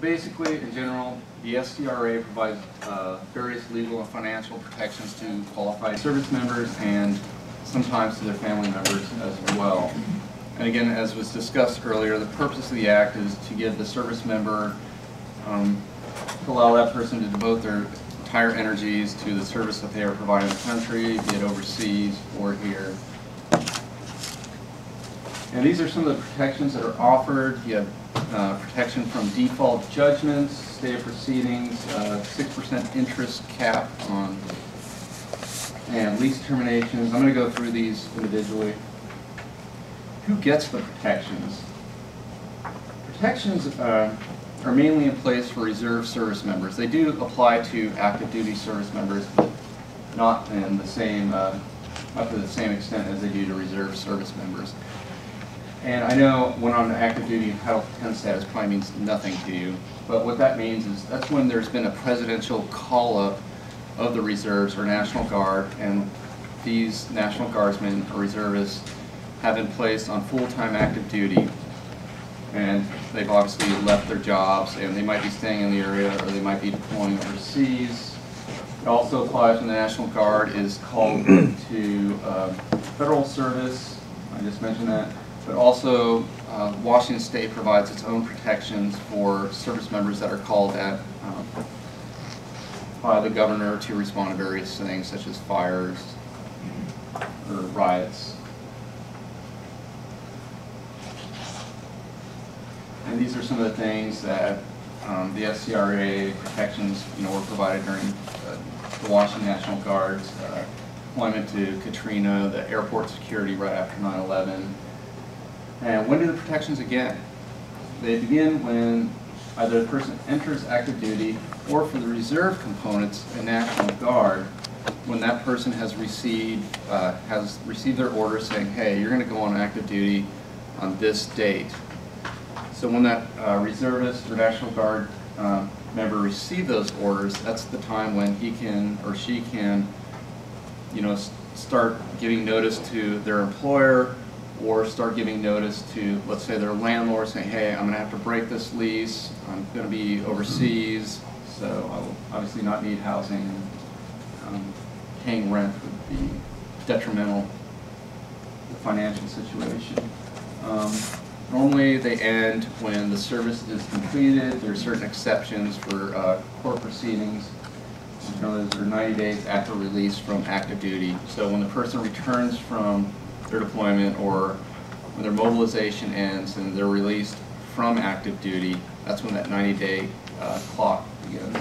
basically, in general, the SCRA provides various legal and financial protections to qualified service members and sometimes to their family members as well. And again, as was discussed earlier, the purpose of the Act is to give the service member, to allow that person to devote their entire energies to the service that they are providing the country, be it overseas or here. And these are some of the protections that are offered. You have protection from default judgments, stay of proceedings, 6% interest cap on, and lease terminations. I'm going to go through these individually. Who gets the protections? Protections are mainly in place for reserve service members. They do apply to active duty service members, but not in the same, up to the same extent as they do to reserve service members. And I know when on active duty Title 10 status probably means nothing to you, but what that means is that's when there's been a presidential call-up of the reserves or National Guard, and these National Guardsmen or reservists have been placed on full-time active duty, and they've obviously left their jobs, and they might be staying in the area or they might be deploying overseas. It also applies when the National Guard is called to federal service. I just mentioned that. But also, Washington State provides its own protections for service members that are called at by the governor to respond to various things such as fires or riots. And these are some of the things that the SCRA protections, were provided during the Washington National Guard's deployment to Katrina, the airport security right after 9/11. And when do the protections begin? They begin when either the person enters active duty, or for the reserve components in National Guard, when that person has received their order saying, hey, you're going to go on active duty on this date. So when that reservist or National Guard member receive those orders, that's the time when he can or she can, start giving notice to their employer, or start giving notice to, let's say, their landlord saying, hey, I'm going to have to break this lease, I'm going to be overseas, so I will obviously not need housing. Paying rent would be detrimental to the financial situation. Normally they end when the service is completed. There are certain exceptions for court proceedings. Those are 90 days after release from active duty. So when the person returns from their deployment or when their mobilization ends and they're released from active duty, that's when that 90-day clock begins.